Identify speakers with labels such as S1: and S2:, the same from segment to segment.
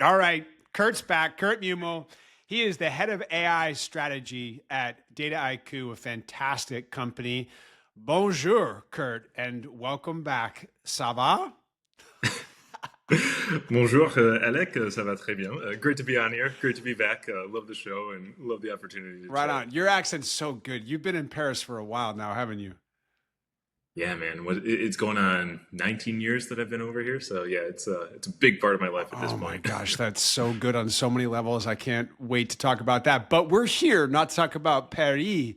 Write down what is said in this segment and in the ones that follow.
S1: All right, Kurt's back. Kurt Muehmel. He is the head of AI strategy at Dataiku, a fantastic company. Bonjour, Kurt, and welcome back. Ça va?
S2: Bonjour, Alec. Ça va très bien. Great to be on here. Great to be back. Love the show and love the opportunity to
S1: Right
S2: chat.
S1: on. Your accent's so good. You've been in Paris for a while now, haven't you?
S2: Yeah, man. It's going on 19 years that I've been over here. So yeah, it's a big part of my life at this
S1: Oh my
S2: point.
S1: gosh, that's so good on so many levels. I can't wait to talk about that. But we're here not to talk about Paris,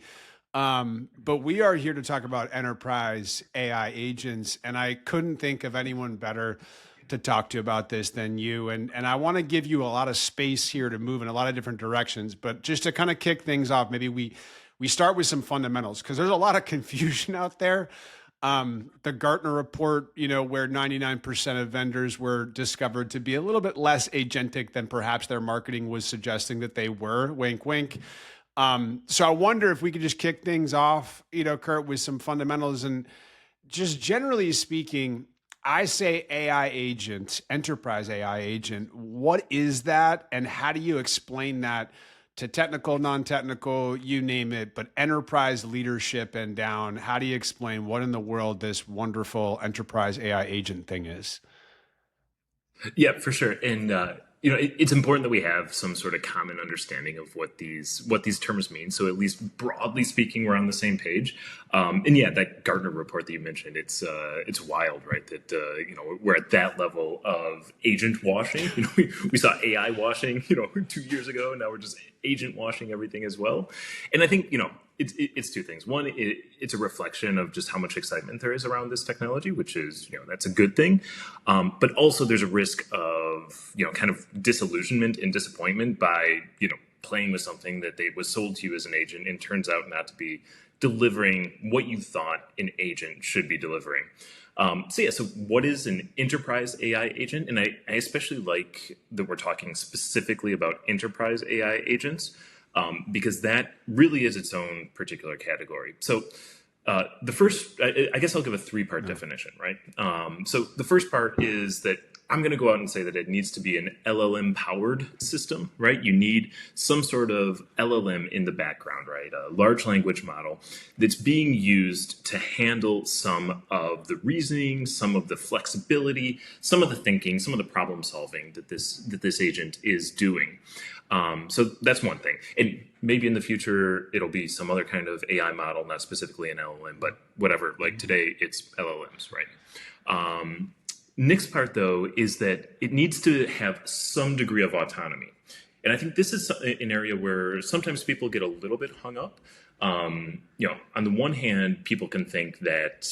S1: but we are here to talk about enterprise AI agents. And I couldn't think of anyone better to talk to about this than you. And I want to give you a lot of space here to move in a lot of different directions. But just to kind of kick things off, maybe we start with some fundamentals because there's a lot of confusion out there. The Gartner report, where 99% of vendors were discovered to be a little bit less agentic than perhaps their marketing was suggesting that they were. Wink, wink. So I wonder if we could just kick things off, Kurt, with some fundamentals. And just generally speaking, I say AI agent, enterprise AI agent. What is that? And how do you explain that to technical, non-technical, you name it, but enterprise leadership and down? How do you explain what in the world this wonderful enterprise AI agent thing is?
S2: Yeah, for sure. And it's important that we have some sort of common understanding of what these terms mean. So at least broadly speaking, we're on the same page. And yeah, that Gartner report that you mentioned, it's wild, right? That we're at that level of agent washing. We saw AI washing, 2 years ago, and now we're just agent washing everything as well. And I think it's two things. One, it's a reflection of just how much excitement there is around this technology, which is, that's a good thing. But also there's a risk of, kind of disillusionment and disappointment by, playing with something that was sold to you as an agent and turns out not to be delivering what you thought an agent should be delivering. So what is an enterprise AI agent? And I especially like that we're talking specifically about enterprise AI agents, because that really is its own particular category. So the first, I guess I'll give a three-part definition, right? So the first part is that I'm going to go out and say that it needs to be an LLM-powered system, right? You need some sort of LLM in the background, right? A large language model that's being used to handle some of the reasoning, some of the flexibility, some of the thinking, some of the problem solving that this agent is doing. So that's one thing. And maybe in the future, it'll be some other kind of AI model, not specifically an LLM, but whatever. Like today, it's LLMs, right? Next part, though, is that it needs to have some degree of autonomy. And I think this is an area where sometimes people get a little bit hung up. On the one hand, people can think that,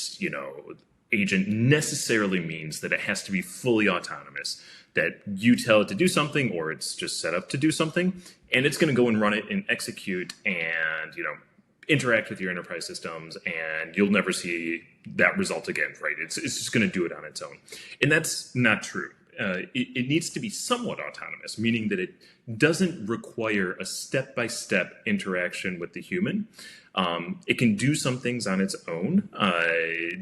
S2: agent necessarily means that it has to be fully autonomous, that you tell it to do something or it's just set up to do something, and it's going to go and run it and execute and, interact with your enterprise systems, and you'll never see that result again, right? It's just going to do it on its own. And that's not true. It needs to be somewhat autonomous, meaning that it doesn't require a step-by-step interaction with the human. It can do some things on its own,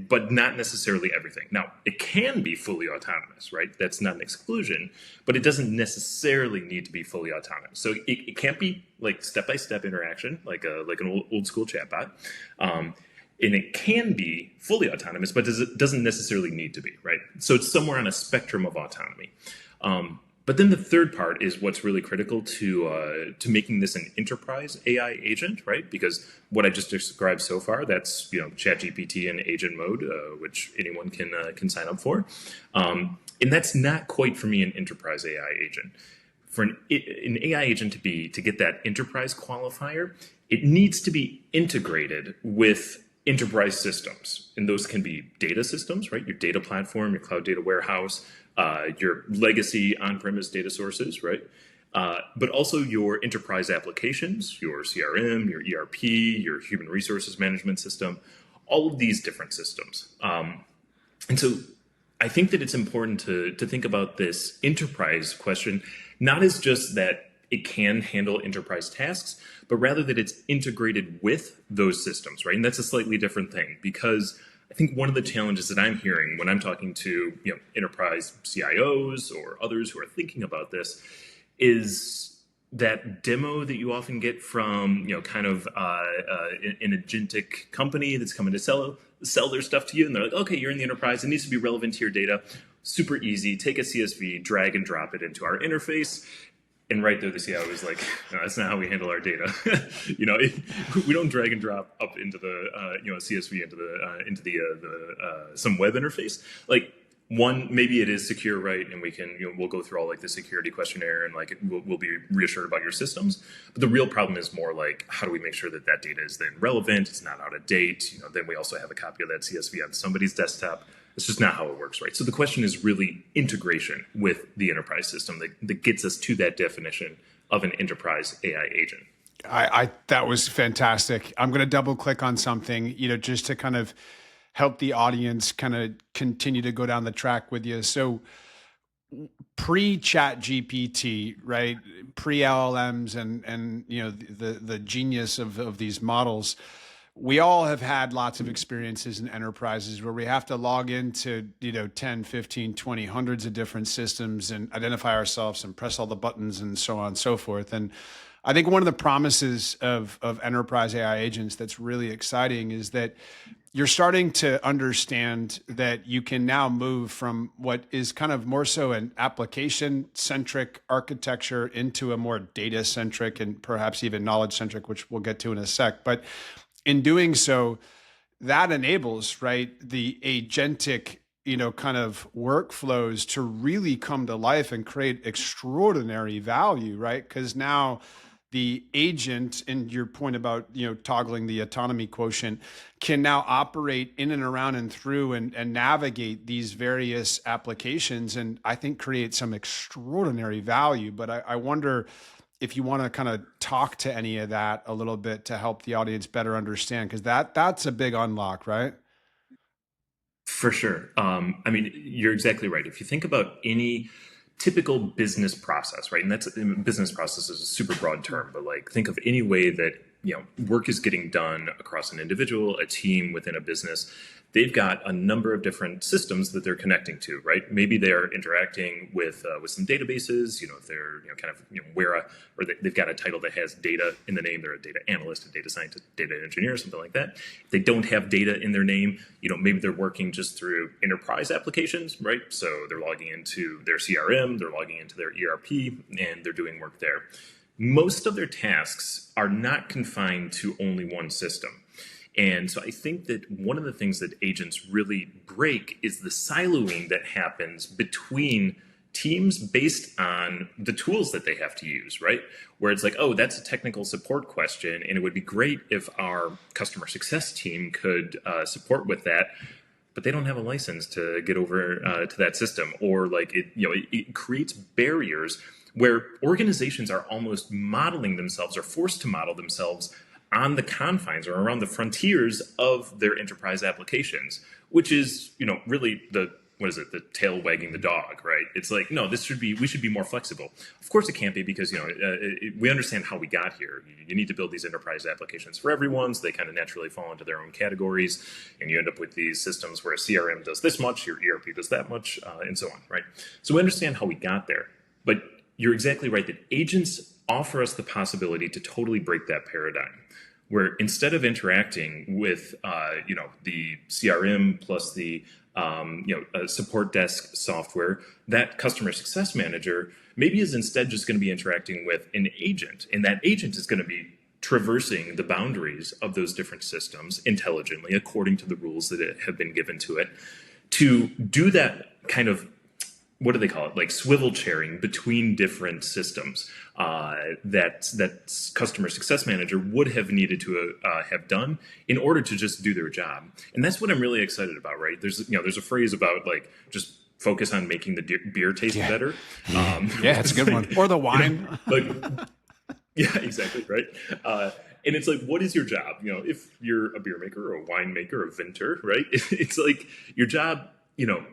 S2: but not necessarily everything. Now, it can be fully autonomous, right? That's not an exclusion, but it doesn't necessarily need to be fully autonomous. So it can't be like step-by-step interaction, like an old school chatbot. And it can be fully autonomous, but it doesn't necessarily need to be, right? So it's somewhere on a spectrum of autonomy. But then the third part is what's really critical to making this an enterprise AI agent, right? Because what I just described so far, that's ChatGPT in agent mode, which anyone can sign up for, and that's not quite for me an enterprise AI agent. For an AI agent to get that enterprise qualifier, it needs to be integrated with enterprise systems, and those can be data systems, right? Your data platform, your cloud data warehouse, your legacy on-premise data sources, right? But also your enterprise applications, your CRM, your ERP, your human resources management system, all of these different systems. And so I think that it's important to think about this enterprise question, not as just that it can handle enterprise tasks, but rather that it's integrated with those systems, right? And that's a slightly different thing, because I think one of the challenges that I'm hearing when I'm talking to enterprise CIOs or others who are thinking about this is that demo that you often get from kind of an agentic company that's coming to sell their stuff to you, and they're like, okay, you're in the enterprise, it needs to be relevant to your data. Super easy. Take a CSV, drag and drop it into our interface. And right there, the CIO is like, no, that's not how we handle our data. We don't drag and drop up into the CSV into the some web interface. Like, one, maybe it is secure, right? And we can we'll go through all like the security questionnaire and like we'll be reassured about your systems. But the real problem is more like, how do we make sure that that data is then relevant? It's not out of date. Then we also have a copy of that CSV on somebody's desktop. It's just not how it works, right? So the question is really integration with the enterprise system that gets us to that definition of an enterprise AI agent.
S1: I that was fantastic. I'm going to double click on something, just to kind of help the audience kind of continue to go down the track with you. So pre-chat GPT, right? Pre-LLMs and the genius of these models, we all have had lots of experiences in enterprises where we have to log into 10, 15, 20, hundreds of different systems and identify ourselves and press all the buttons and so on and so forth. And I think one of the promises of enterprise AI agents that's really exciting is that you're starting to understand that you can now move from what is kind of more so an application-centric architecture into a more data-centric and perhaps even knowledge-centric, which we'll get to in a sec. But in doing so, that enables, right, the agentic, kind of workflows to really come to life and create extraordinary value, right? Because now the agent, and your point about, toggling the autonomy quotient, can now operate in and around and through and navigate these various applications, and I think create some extraordinary value. But I wonder if you want to kind of talk to any of that a little bit to help the audience better understand, because that's a big unlock, right?
S2: For sure. I mean, you're exactly right. If you think about any typical business process, right? And business process is a super broad term, but like think of any way that work is getting done across an individual, a team within a business. They've got a number of different systems that they're connecting to, right? Maybe they're interacting with some databases. If they're kind of they've got a title that has data in the name. They're a data analyst, a data scientist, data engineer, something like that. If they don't have data in their name, maybe they're working just through enterprise applications, right? So they're logging into their CRM, they're logging into their ERP, and they're doing work there. Most of their tasks are not confined to only one system. And so I think that one of the things that agents really break is the siloing that happens between teams based on the tools that they have to use, right? Where it's like, oh, that's a technical support question, and it would be great if our customer success team could support with that, but they don't have a license to get over to that system. Or like it creates barriers where organizations are almost modeling themselves or forced to model themselves on the confines or around the frontiers of their enterprise applications, which is, really the tail wagging the dog, right? It's like, no, we should be more flexible. Of course it can't be, because, we understand how we got here. You need to build these enterprise applications for everyone, so they kind of naturally fall into their own categories, and you end up with these systems where a CRM does this much, your ERP does that much, and so on, right? So we understand how we got there, but you're exactly right that agents offer us the possibility to totally break that paradigm, where instead of interacting with the CRM plus the support desk software, that customer success manager maybe is instead just going to be interacting with an agent, and that agent is going to be traversing the boundaries of those different systems intelligently according to the rules that have been given to it, to do that kind of, what do they call it? Like swivel chairing between different systems that customer success manager would have needed to have done in order to just do their job. And that's what I'm really excited about, right? There's a phrase about like just focus on making the beer taste better.
S1: Yeah, it's a good one. Or the wine.
S2: Yeah, exactly, right. And it's like, what is your job? If you're a beer maker or a wine maker or a vintner, right? It's like your job.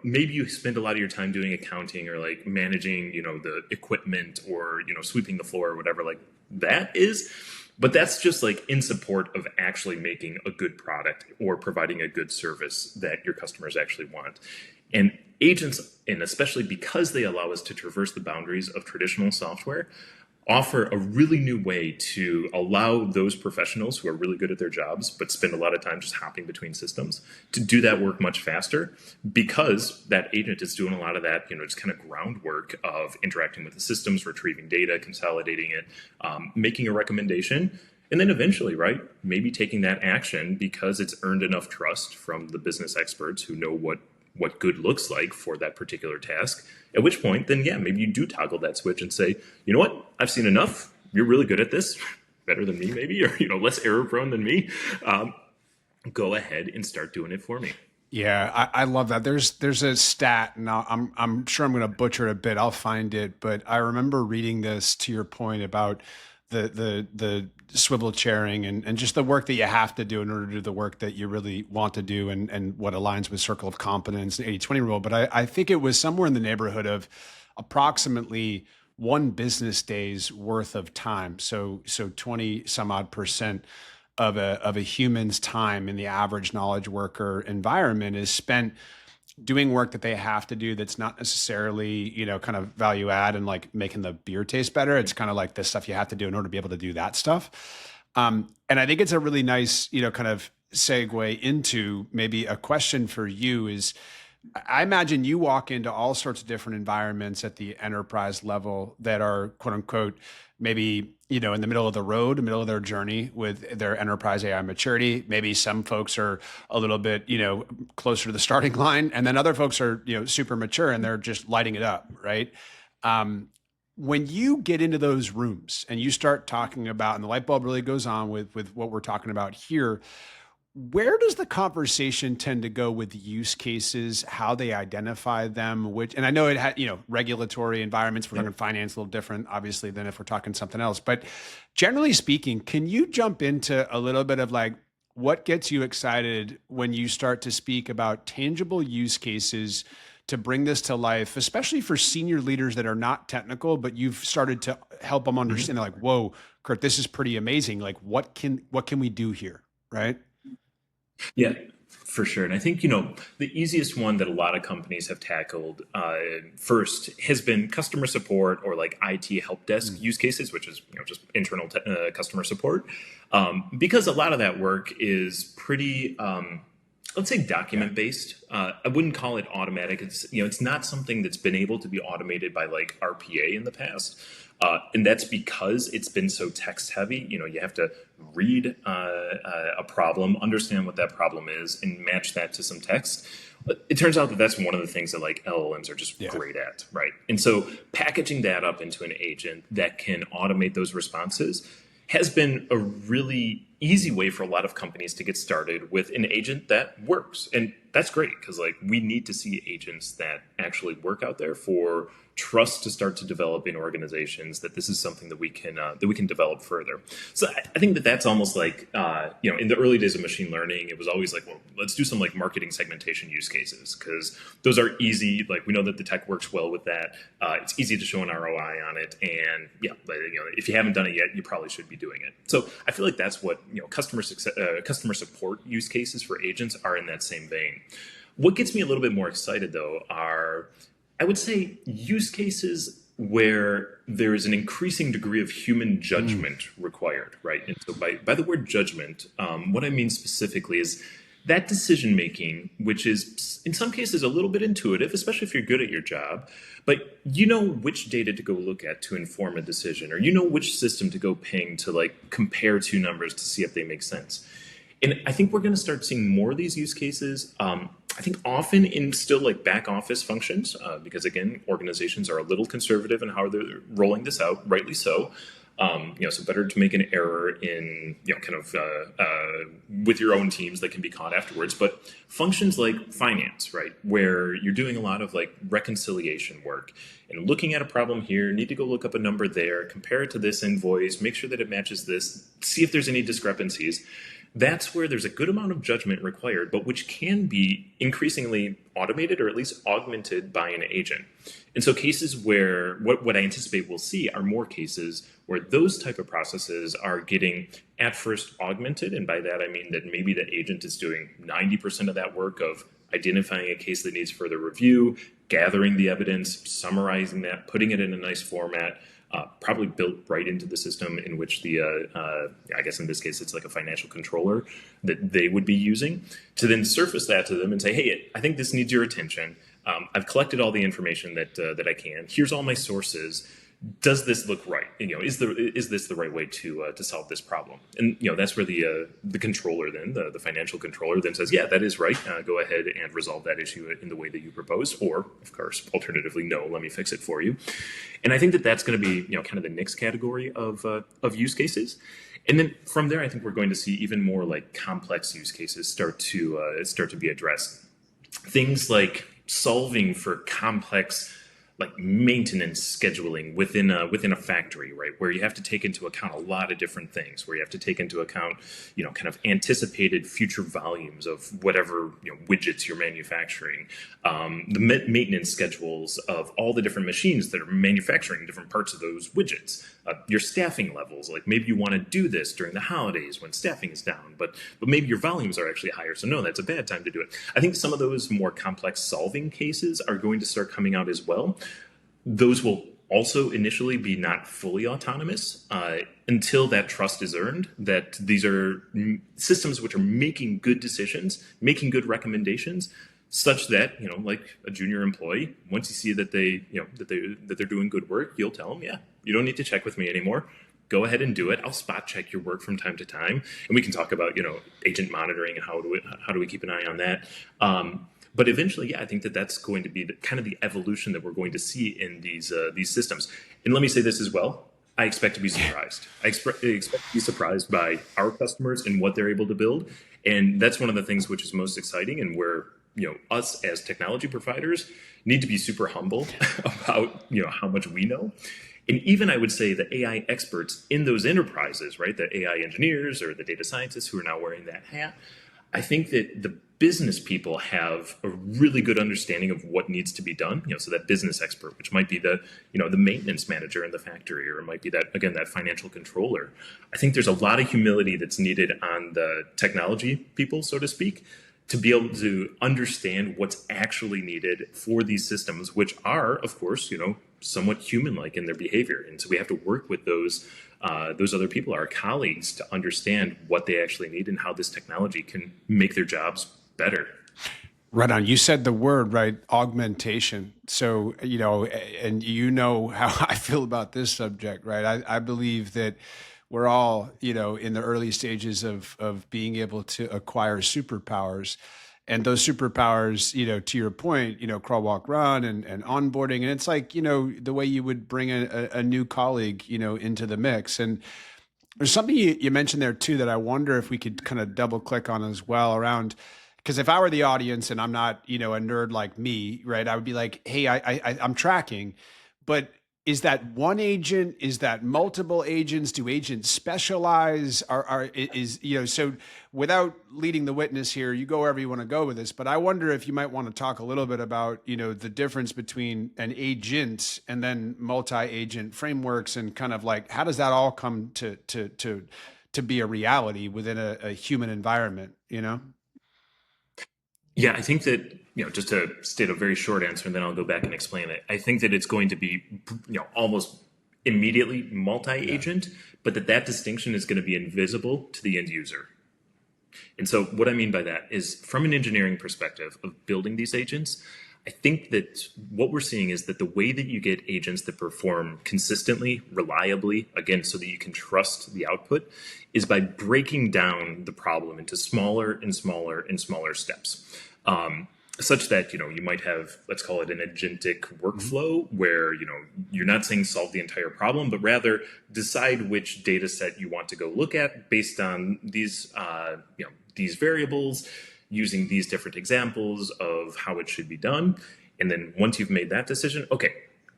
S2: Maybe you spend a lot of your time doing accounting or like managing, the equipment or, sweeping the floor or whatever like that is. But that's just like in support of actually making a good product or providing a good service that your customers actually want. And agents, and especially because they allow us to traverse the boundaries of traditional software, offer a really new way to allow those professionals who are really good at their jobs but spend a lot of time just hopping between systems to do that work much faster, because that agent is doing a lot of that, just kind of groundwork of interacting with the systems, retrieving data, consolidating it, making a recommendation, and then eventually, right, maybe taking that action because it's earned enough trust from the business experts who know what good looks like for that particular task. At which point, then, yeah, maybe you do toggle that switch and say, you know what, I've seen enough. You're really good at this, better than me, maybe, or less error prone than me. Go ahead and start doing it for me.
S1: Yeah, I love that. There's a stat, and I'm sure I'm going to butcher it a bit. I'll find it, but I remember reading this, to your point about the swivel chairing and just the work that you have to do in order to do the work that you really want to do, and what aligns with circle of competence and 80/20 rule. But I think it was somewhere in the neighborhood of approximately one business day's worth of time. So 20 some odd percent of a human's time in the average knowledge worker environment is spent doing work that they have to do that's not necessarily, kind of value add and like making the beer taste better. It's kind of like the stuff you have to do in order to be able to do that stuff. And I think it's a really nice, kind of segue into maybe a question for you is, I imagine you walk into all sorts of different environments at the enterprise level that are quote unquote, maybe, in the middle of the road, middle of their journey with their enterprise AI maturity. Maybe some folks are a little bit, closer to the starting line. And then other folks are, super mature and they're just lighting it up. Right. When you get into those rooms and you start talking about, and the light bulb really goes on with what we're talking about here, where does the conversation tend to go with use cases, how they identify them, and I know it had, regulatory environments, we're talking finance, a little different, obviously, than if we're talking something else. But generally speaking, can you jump into a little bit of like, what gets you excited when you start to speak about tangible use cases to bring this to life, especially for senior leaders that are not technical, but you've started to help them understand, they're like, whoa, Kurt, this is pretty amazing. Like, what can we do here? Right?
S2: Yeah, for sure. And I think, the easiest one that a lot of companies have tackled first has been customer support or like IT help desk use cases, which is, just internal customer support. Because a lot of that work is pretty, let's say, document based. I wouldn't call it automatic. It's not something that's been able to be automated by like RPA in the past. And that's because it's been so text heavy. You have to read a problem, understand what that problem is, and match that to some text. But it turns out that that's one of the things that like LLMs are just great at, right? And so packaging that up into an agent that can automate those responses has been a really easy way for a lot of companies to get started with an agent that works. And that's great because like we need to see agents that actually work out there for trust to start to develop in organizations, that this is something that we can develop further. So I think that that's almost like in the early days of machine learning, it was always like, well, let's do some like marketing segmentation use cases because those are easy. Like we know that the tech works well with that. It's easy to show an ROI on it, and if you haven't done it yet, you probably should be doing it. So I feel like that's what customer support use cases for agents are in that same vein. What gets me a little bit more excited though are, I would say, use cases where there is an increasing degree of human judgment required, right? And so by the word judgment, what I mean specifically is that decision making, which is in some cases a little bit intuitive, especially if you're good at your job, but you know which data to go look at to inform a decision, or you know which system to go ping to like compare two numbers to see if they make sense. And I think we're going to start seeing more of these use cases. I think often in still like back office functions, because again, organizations are a little conservative in how they're rolling this out, rightly so. So better to make an error in, with your own teams that can be caught afterwards. But functions like finance, right, where you're doing a lot of like reconciliation work and looking at a problem here, need to go look up a number there, compare it to this invoice, make sure that it matches this, see if there's any discrepancies. That's where there's a good amount of judgment required, but which can be increasingly automated or at least augmented by an agent. And so cases where what I anticipate we'll see are more cases where those type of processes are getting at first augmented. And by that, I mean that maybe the agent is doing 90% of that work of identifying a case that needs further review, gathering the evidence, summarizing that, putting it in a nice format, probably built right into the system in which I guess in this case, it's like a financial controller that they would be using, to then surface that to them and say, hey, I think this needs your attention. I've collected all the information that I can. Here's all my sources. Does this look right? Is this the right way to solve this problem? And that's where the controller then, the financial controller then says, yeah, that is right. Go ahead and resolve that issue in the way that you proposed, or of course, alternatively, no, let me fix it for you. And I think that that's going to be kind of the next category of use cases. And then from there, I think we're going to see even more like complex use cases start to be addressed. Things like solving for complex like maintenance scheduling within a factory, right? Where you have to take into account a lot of different things, where you have to take into account, kind of anticipated future volumes of whatever, widgets you're manufacturing, the maintenance schedules of all the different machines that are manufacturing different parts of those widgets, your staffing levels, like maybe you want to do this during the holidays when staffing is down, but maybe your volumes are actually higher. So no, that's a bad time to do it. I think some of those more complex solving cases are going to start coming out as well. Those will also initially be not fully autonomous until that trust is earned, that these are systems which are making good decisions, making good recommendations, such that, like a junior employee, once you see that they're doing good work, you'll tell them, yeah, you don't need to check with me anymore. Go ahead and do it. I'll spot check your work from time to time. And we can talk about, agent monitoring and how do we keep an eye on that. But eventually, yeah, I think that that's going to be kind of the evolution that we're going to see in these systems. And let me say this as well. I expect to be surprised. I expect to be surprised by our customers and what they're able to build. And that's one of the things which is most exciting, and where us as technology providers need to be super humble about how much we know. And even I would say the AI experts in those enterprises, right, the AI engineers or the data scientists who are now wearing that hat, I think that the business people have a really good understanding of what needs to be done. So that business expert, which might be the maintenance manager in the factory, or it might be that financial controller. I think there's a lot of humility that's needed on the technology people, so to speak, to be able to understand what's actually needed for these systems, which are, of course, somewhat human-like in their behavior. And so we have to work with those other people, our colleagues, to understand what they actually need and how this technology can make their jobs better.
S1: Right on. You said the word, right? Augmentation. So, and how I feel about this subject, right? I believe that we're all, in the early stages of being able to acquire superpowers. And those superpowers, to your point, crawl, walk, run, and onboarding. And it's like, the way you would bring a new colleague, into the mix. And there's something you mentioned there too that I wonder if we could kind of double click on as well around, because if I were the audience and I'm not, a nerd like me, right, I would be like, hey, I'm tracking, but is that one agent? Is that multiple agents? Do agents specialize? So without leading the witness here, you go wherever you want to go with this, but I wonder if you might want to talk a little bit about, the difference between an agent and then multi-agent frameworks, and kind of like, how does that all come to be a reality within a human environment,
S2: Yeah, I think that, just to state a very short answer, and then I'll go back and explain it. I think that it's going to be, almost immediately multi-agent, but that distinction is going to be invisible to the end user. And so what I mean by that is, from an engineering perspective of building these agents, I think that what we're seeing is that the way that you get agents that perform consistently, reliably, again, so that you can trust the output, is by breaking down the problem into smaller and smaller and smaller steps. Such that, you might have, let's call it an agentic workflow, where, you're not saying solve the entire problem, but rather decide which data set you want to go look at based on these variables, using these different examples of how it should be done. And then once you've made that decision, okay,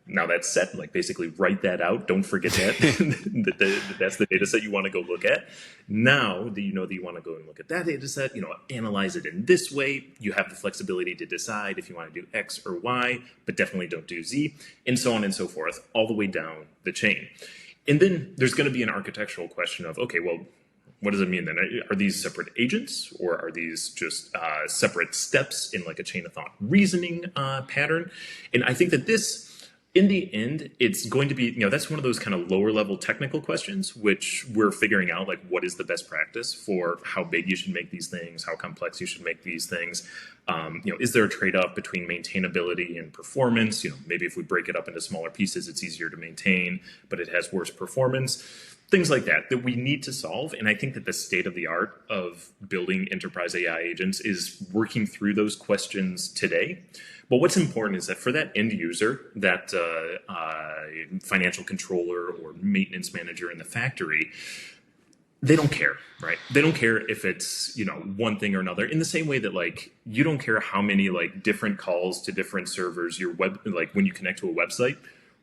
S2: Now that's set, like basically write that out. Don't forget that, that's the data set you want to go look at. Now that you know that you want to go and look at that data set, analyze it in this way. You have the flexibility to decide if you want to do X or Y, but definitely don't do Z, and so on and so forth, all the way down the chain. And then there's going to be an architectural question of, okay, well, what does it mean then? Are these separate agents, or are these just separate steps in like a chain of thought reasoning pattern? And I think that this, in the end, it's going to be, that's one of those kind of lower level technical questions, which we're figuring out, like, what is the best practice for how big you should make these things, how complex you should make these things. Is there a trade-off between maintainability and performance? Maybe if we break it up into smaller pieces, it's easier to maintain, but it has worse performance. Things like that we need to solve. And I think that the state of the art of building enterprise AI agents is working through those questions today. But what's important is that for that end user, that financial controller or maintenance manager in the factory, they don't care, right? They don't care if it's, one thing or another, in the same way that, like, you don't care how many, like, different calls to different servers your web, like, when you connect to a website.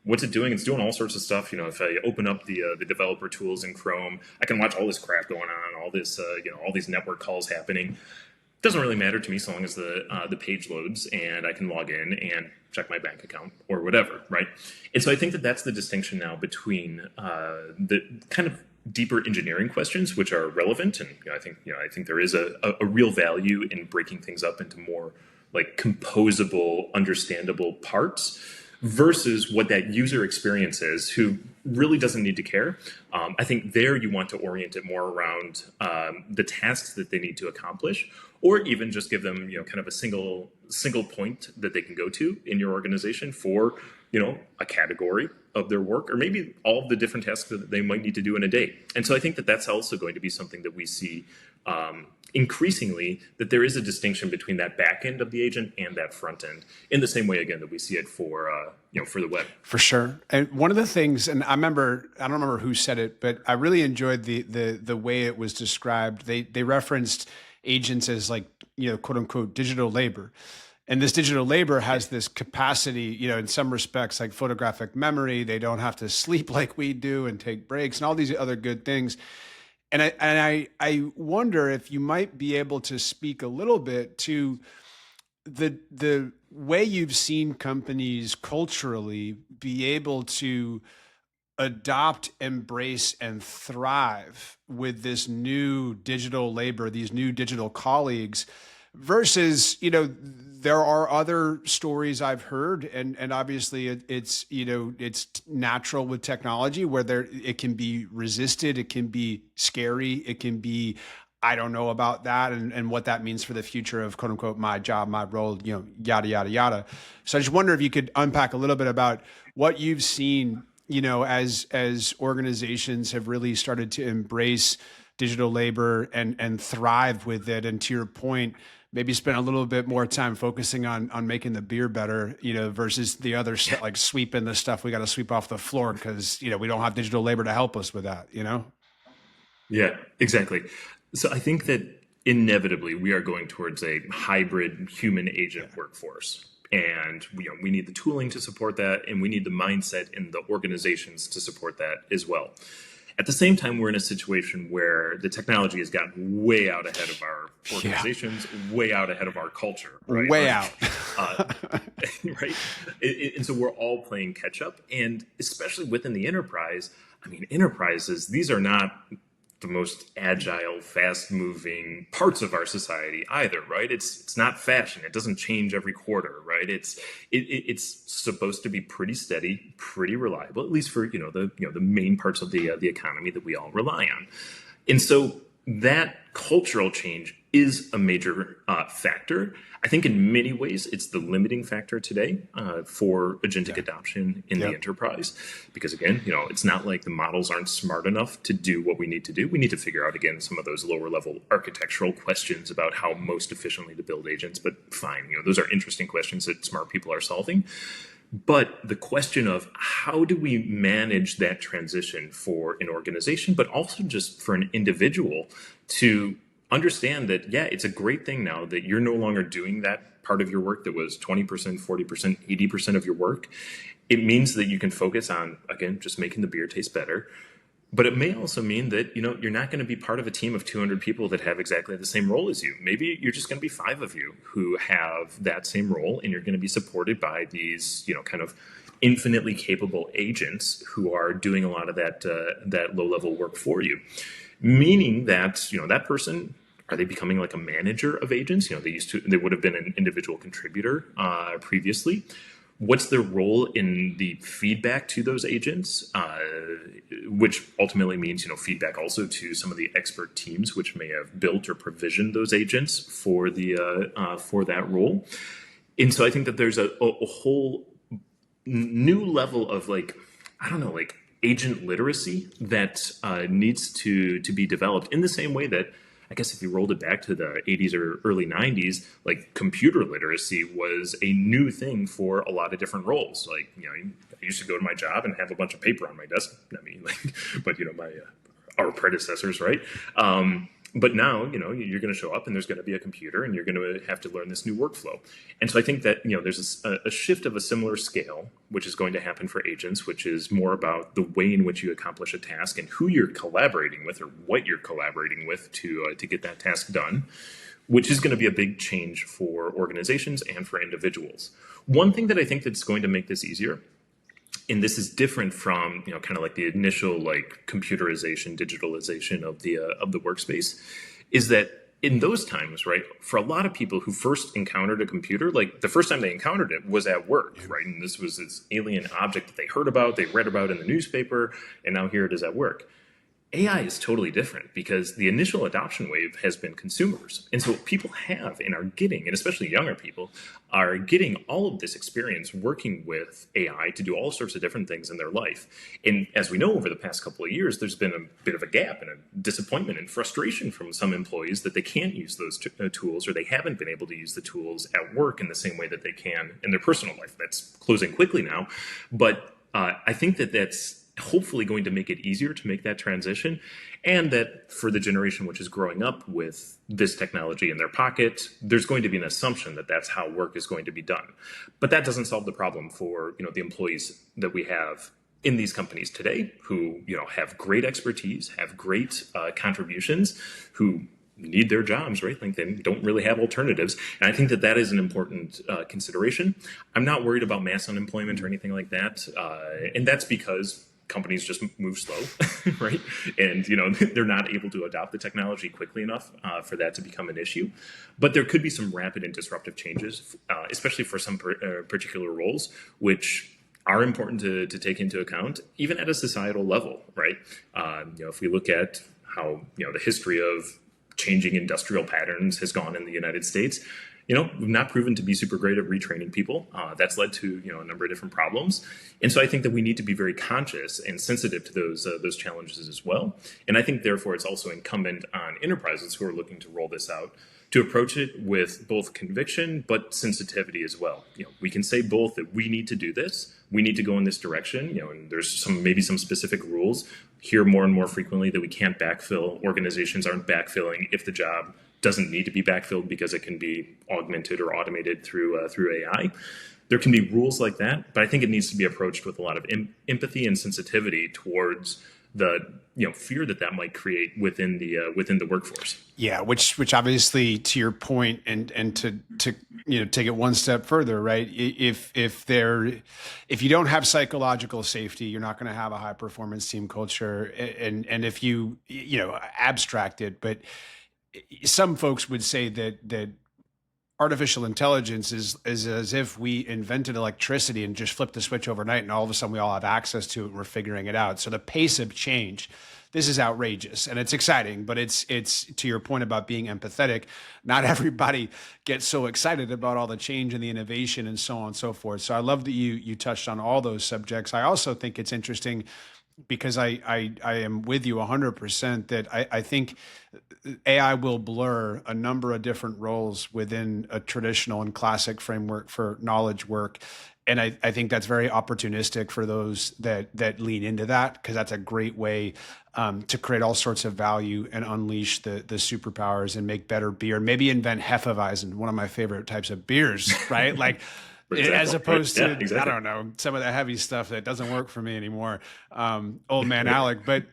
S2: What's it doing? It's doing all sorts of stuff. If I open up the developer tools in Chrome, I can watch all this crap going on, all this, all these network calls happening. Doesn't really matter to me so long as the page loads and I can log in and check my bank account or whatever, right? And so I think that that's the distinction now between the kind of deeper engineering questions, which are relevant, and I think there is a real value in breaking things up into more like composable, understandable parts, versus what that user experience is, who really doesn't need to care. I think there you want to orient it more around the tasks that they need to accomplish, or even just give them, kind of a single point that they can go to in your organization for, a category of their work, or maybe all of the different tasks that they might need to do in a day. And so I think that that's also going to be something that we see increasingly, that there is a distinction between that back end of the agent and that front end, in the same way, again, that we see it for for the web.
S1: For sure. And one of the things, and I don't remember who said it, but I really enjoyed the way it was described. They referenced agents as, like, quote unquote digital labor. And this digital labor has this capacity, in some respects, like photographic memory. They don't have to sleep like we do and take breaks and all these other good things. And I wonder if you might be able to speak a little bit to the way you've seen companies culturally be able to adopt, embrace, and thrive with this new digital labor, these new digital colleagues, versus, there are other stories I've heard, and obviously it's natural with technology where it can be resisted, it can be scary, it can be, I don't know about that and what that means for the future of quote unquote my job, my role, yada, yada, yada. So I just wonder if you could unpack a little bit about what you've seen, as organizations have really started to embrace digital labor and thrive with it. And to your point, maybe spend a little bit more time focusing on making the beer better, versus the other stuff, like sweeping the stuff we got to sweep off the floor because, we don't have digital labor to help us with that,
S2: Yeah, exactly. So I think that inevitably we are going towards a hybrid human agent workforce. And we need the tooling to support that, and we need the mindset in the organizations to support that as well. At the same time, we're in a situation where the technology has gotten way out ahead of our organizations, way out ahead of our culture, right?
S1: Way out.
S2: Right? And so we're all playing catch up. And especially within the enterprise, enterprises, these are not the most agile, fast-moving parts of our society either, right? It's not fashion. It doesn't change every quarter, right? It's supposed to be pretty steady, pretty reliable, at least for the main parts of the economy that we all rely on. And so that cultural change is a major factor. I think in many ways it's the limiting factor today for agentic adoption in the enterprise, because again, it's not like the models aren't smart enough to do what we need to do. We need to figure out again some of those lower level architectural questions about how most efficiently to build agents. But fine, those are interesting questions that smart people are solving. But the question of how do we manage that transition for an organization, but also just for an individual to understand that, it's a great thing now that you're no longer doing that part of your work that was 20%, 40%, 80% of your work. It means that you can focus on, again, just making the beer taste better. But it may also mean that, you're not going to be part of a team of 200 people that have exactly the same role as you. Maybe you're just going to be 5 of you who have that same role, and you're going to be supported by these, kind of infinitely capable agents who are doing a lot of that low level work for you. Meaning that, that person, are they becoming like a manager of agents? They would have been an individual contributor previously. What's their role in the feedback to those agents, which ultimately means, feedback also to some of the expert teams which may have built or provisioned those agents for that role. And so I think that there's a whole new level of agent literacy that needs to be developed in the same way that, I guess if you rolled it back to the 80s or early 90s, like computer literacy was a new thing for a lot of different roles. Like, I used to go to my job and have a bunch of paper on my desk. But our predecessors, right? But now, you're going to show up and there's going to be a computer and you're going to have to learn this new workflow. And so I think that, there's a shift of a similar scale, which is going to happen for agents, which is more about the way in which you accomplish a task and who you're collaborating with or what you're collaborating with to get that task done, which is going to be a big change for organizations and for individuals. One thing that I think that's going to make this easier, and this is different from kind of like the initial computerization, digitalization of the workspace, is that in those times, right, for a lot of people who first encountered a computer, the first time they encountered it was at work, right, and this was this alien object that they heard about, they read about in the newspaper, and now here it is at work. AI is totally different because the initial adoption wave has been consumers. And so what people have and are getting, and especially younger people, are getting all of this experience working with AI to do all sorts of different things in their life. And as we know, over the past couple of years, there's been a bit of a gap and a disappointment and frustration from some employees that they can't use those tools, or they haven't been able to use the tools at work in the same way that they can in their personal life. That's closing quickly now. But I think that that's hopefully going to make it easier to make that transition, and that for the generation which is growing up with this technology in their pocket, there's going to be an assumption that that's how work is going to be done. But that doesn't solve the problem for the employees that we have in these companies today who have great expertise, have great contributions, who need their jobs, right? Like they don't really have alternatives. And I think that that is an important consideration. I'm not worried about mass unemployment or anything like that. And that's because companies just move slow, right? And, they're not able to adopt the technology quickly enough for that to become an issue. But there could be some rapid and disruptive changes, especially for some particular roles, which are important to take into account, even at a societal level, right? If we look at how, the history of changing industrial patterns has gone in the United States, we've not proven to be super great at retraining people. That's led to a number of different problems, and so I think that we need to be very conscious and sensitive to those challenges as well. And I think therefore it's also incumbent on enterprises who are looking to roll this out to approach it with both conviction but sensitivity as well. We can say both that we need to do this, we need to go in this direction. And there's maybe some specific rules. Hear more and more frequently that we can't backfill. Organizations aren't backfilling if the job doesn't need to be backfilled because it can be augmented or automated through AI. There can be rules like that, but I think it needs to be approached with a lot of empathy and sensitivity towards the fear that might create within the workforce.
S1: Yeah, which obviously, to your point, and to take it one step further, right? If you don't have psychological safety, you're not going to have a high performance team culture, and if you abstract it, but some folks would say that artificial intelligence is as if we invented electricity and just flipped the switch overnight, and all of a sudden we all have access to it and we're figuring it out. So the pace of change, this is outrageous, and it's exciting, but it's to your point about being empathetic. Not everybody gets so excited about all the change and the innovation and so on and so forth. So I love that you touched on all those subjects. I also think it's interesting because I am with you 100% that I think AI will blur a number of different roles within a traditional and classic framework for knowledge work. And I think that's very opportunistic for those that lean into that, because that's a great way to create all sorts of value and unleash the superpowers and make better beer. Maybe invent Hefeweizen, one of my favorite types of beers, right? Like
S2: for
S1: as
S2: example, right?
S1: opposed
S2: Yeah,
S1: to, I
S2: exactly.
S1: don't know, some of the heavy stuff that doesn't work for me anymore. Old man Alec. But,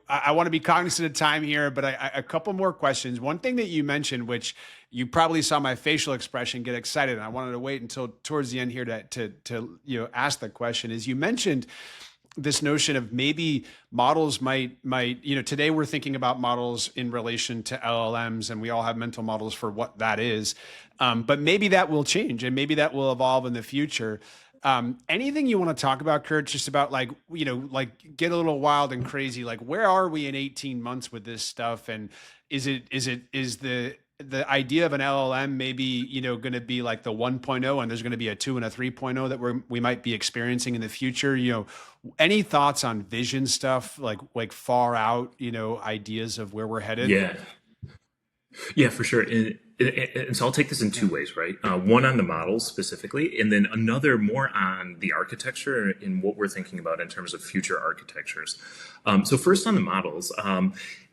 S1: I want to be cognizant of time here, but a couple more questions. One thing that you mentioned, which you probably saw my facial expression get excited, and I wanted to wait until towards the end here to ask the question, is you mentioned this notion of maybe models might today we're thinking about models in relation to LLMs, and we all have mental models for what that is, but maybe that will change and maybe that will evolve in the future. Anything you want to talk about, Kurt, just about like get a little wild and crazy, like where are we in 18 months with this stuff, and is the idea of an LLM maybe going to be like the 1.0, and there's going to be a 2 and a 3.0 that we might be experiencing in the future? Any thoughts on vision stuff, like far out ideas of where we're headed?
S2: Yeah. Yeah, for sure. And so I'll take this in two ways, right? One on the models specifically, and then another more on the architecture and what we're thinking about in terms of future architectures. So first on the models,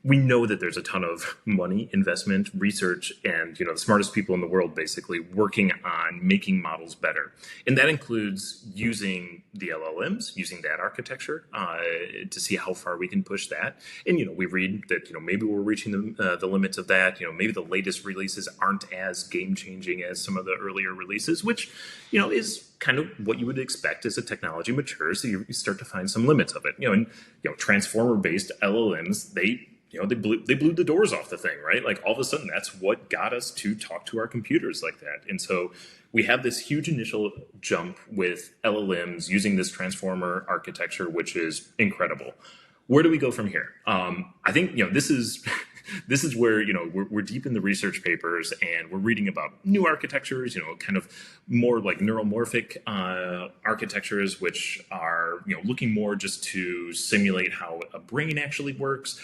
S2: we know that there's a ton of money, investment, research, and the smartest people in the world basically working on making models better, and that includes using the LLMs, using that architecture to see how far we can push that. And we read that maybe we're reaching the limits of that. Maybe the latest releases aren't as game changing as some of the earlier releases, which is kind of what you would expect as a technology matures. So you start to find some limits of it. And transformer based LLMs, they blew the doors off the thing, right? Like all of a sudden, that's what got us to talk to our computers like that. And so we have this huge initial jump with LLMs using this transformer architecture, which is incredible. Where do we go from here? I think this is this is where we're deep in the research papers, and we're reading about new architectures, kind of more like neuromorphic architectures, which are looking more just to simulate how a brain actually works.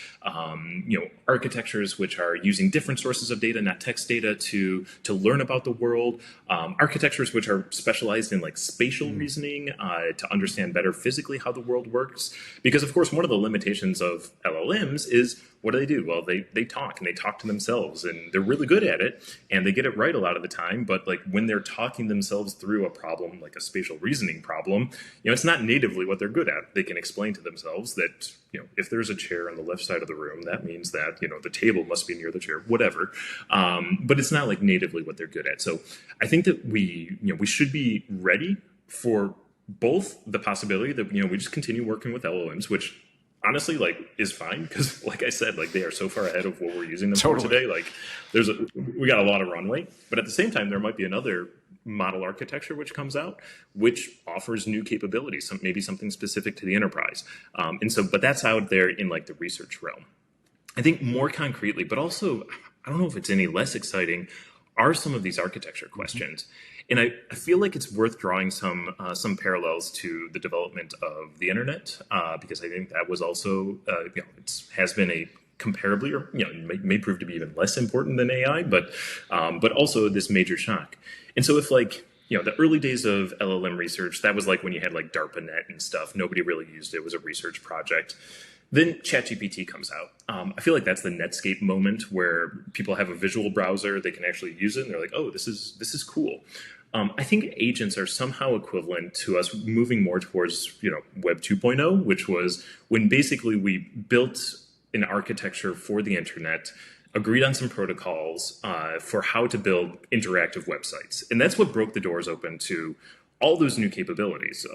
S2: Architectures which are using different sources of data, not text data, to learn about the world. Architectures which are specialized in like spatial reasoning to understand better physically how the world works. Because of course, one of the limitations of LLMs is, what do? Well, they talk, and they talk to themselves, and they're really good at it, and they get it right a lot of the time. But like when they're talking themselves through a problem, like a spatial reasoning problem, it's not natively what they're good at. They can explain to themselves that if there's a chair on the left side of the room, that means that the table must be near the chair, whatever. But it's not like natively what they're good at. So I think that we should be ready for both the possibility that we just continue working with LLMs, which honestly is fine, because like I said, they are so far ahead of what we're using them for today. We got a lot of runway, but at the same time there might be another model architecture which comes out which offers new capabilities, maybe something specific to the enterprise. But that's out there in the research realm. I think more concretely, but also I don't know if it's any less exciting, are some of these architecture questions. And I feel like it's worth drawing some parallels to the development of the internet, because I think that was also has been a comparably, or may prove to be even less important than AI, but also this major shock. And so if the early days of LLM research, that was when you had DARPANET and stuff. Nobody really used it. It was a research project. Then ChatGPT comes out. I feel like that's the Netscape moment where people have a visual browser, they can actually use it, and they're like, oh, this is cool. I think agents are somehow equivalent to us moving more towards Web 2.0, which was when basically we built an architecture for the internet, agreed on some protocols for how to build interactive websites. And that's what broke the doors open to all those new capabilities.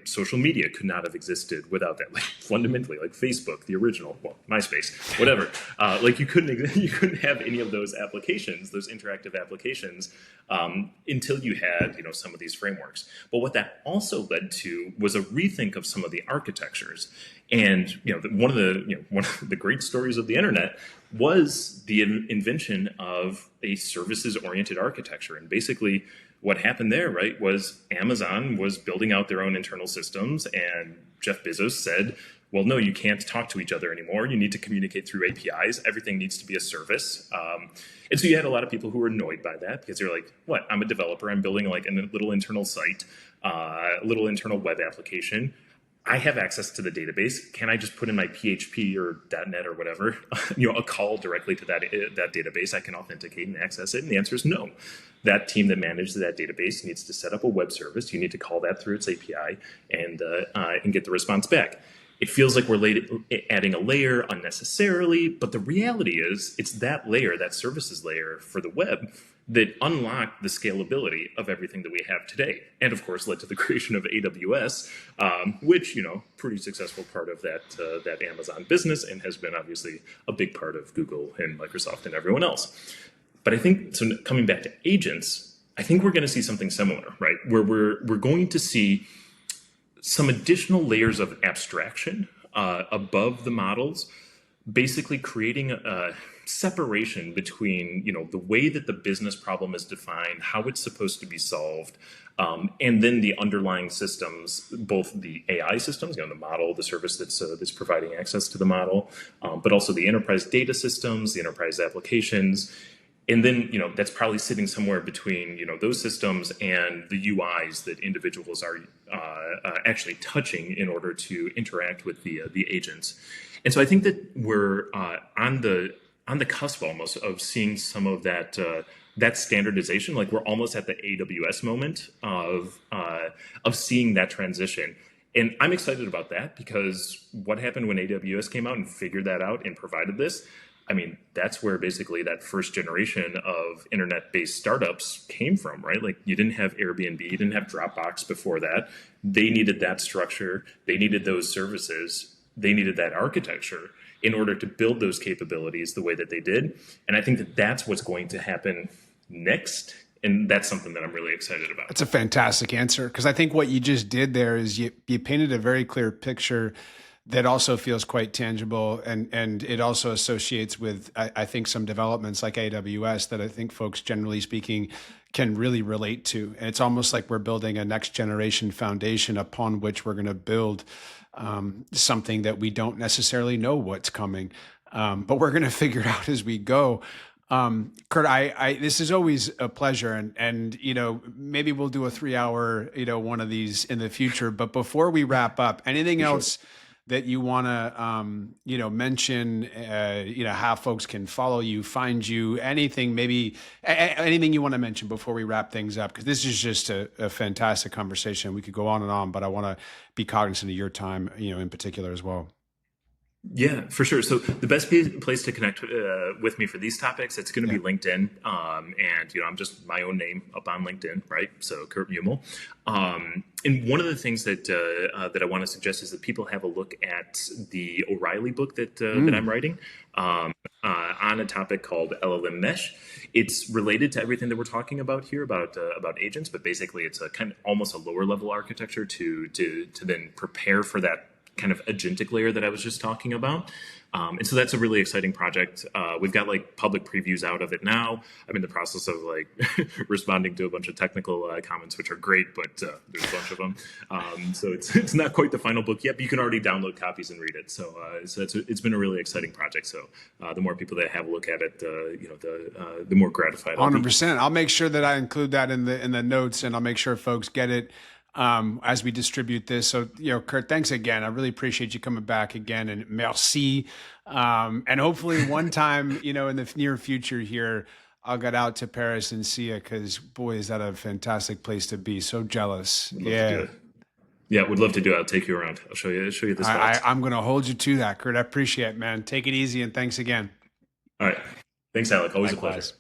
S2: Social media could not have existed without that. Fundamentally, Facebook, the original, well, MySpace, whatever. You couldn't have any of those applications, those interactive applications, until you had some of these frameworks. But what that also led to was a rethink of some of the architectures. And one of the great stories of the internet was the invention of a services-oriented architecture. And basically, what happened there, right, was Amazon was building out their own internal systems, and Jeff Bezos said, well, no, you can't talk to each other anymore. You need to communicate through APIs. Everything needs to be a service. And so you had a lot of people who were annoyed by that, because they're like, what? I'm a developer. I'm building a little internal site, a little internal web application. I have access to the database. Can I just put in my PHP or .NET or whatever, a call directly to that database? I can authenticate and access it. And the answer is no. That team that manages that database needs to set up a web service. You need to call that through its API and get the response back. It feels like we're adding a layer unnecessarily, but the reality is it's that layer, that services layer for the web, that unlocked the scalability of everything that we have today, and of course led to the creation of AWS, which pretty successful part of that Amazon business, and has been obviously a big part of Google and Microsoft and everyone else. But I think, so coming back to agents, I think we're going to see something similar, right? Where we're going to see some additional layers of abstraction above the models, basically creating a separation between the way that the business problem is defined, how it's supposed to be solved, and then the underlying systems, both the AI systems, the model, the service that's providing access to the model, but also the enterprise data systems, the enterprise applications. And then, that's probably sitting somewhere between, those systems and the UIs that individuals are actually touching in order to interact with the agents. And so I think that we're on the cusp almost of seeing some of that standardization. Like we're almost at the AWS moment of seeing that transition. And I'm excited about that, because what happened when AWS came out and figured that out and provided this? I mean, that's where basically that first generation of internet-based startups came from, right? Like you didn't have Airbnb, you didn't have Dropbox before that. They needed that structure. They needed those services. They needed that architecture in order to build those capabilities the way that they did. And I think that that's what's going to happen next. And that's something that I'm really excited about.
S1: That's a fantastic answer, because I think what you just did there is you painted a very clear picture that also feels quite tangible, and it also associates with, I think, some developments like AWS that I think folks, generally speaking, can really relate to. And it's almost like we're building a next generation foundation upon which we're going to build something that we don't necessarily know what's coming, but we're going to figure it out as we go. Kurt, this is always a pleasure, and maybe we'll do a 3-hour one of these in the future. But before we wrap up, anything else that you want to mention, how folks can follow you, find you, anything, maybe anything you want to mention before we wrap things up? Because this is just a fantastic conversation. We could go on and on, but I want to be cognizant of your time, in particular as well.
S2: Yeah, for sure. So the best place to connect with me for these topics, it's going to be LinkedIn. And, I'm just my own name up on LinkedIn, right? So Kurt Muehmel. And one of the things that I want to suggest is that people have a look at the O'Reilly book that I'm writing on a topic called LLM Mesh. It's related to everything that we're talking about here about agents, but basically it's a kind of almost a lower level architecture to then prepare for that kind of agentic layer that I was just talking about. And so that's a really exciting project. We've got public previews out of it now. I'm in the process of responding to a bunch of technical comments, which are great, but there's a bunch of them. So it's not quite the final book yet, but you can already download copies and read it. So it's been a really exciting project. So the more people that have a look at it, the more gratified I'll
S1: 100%. I'll make sure that I include that in the notes, and I'll make sure folks get it as we distribute this. So, Kurt, thanks again. I really appreciate you coming back again, and merci. And hopefully one time, in the near future here, I'll get out to Paris and see it, because boy, is that a fantastic place to be. So jealous. Yeah.
S2: Yeah, would love to do it. I'll take you around. I'll show you the spots.
S1: I'm going to hold you to that, Kurt. I appreciate it, man. Take it easy, and thanks again.
S2: All right. Thanks, Alec. Always a pleasure.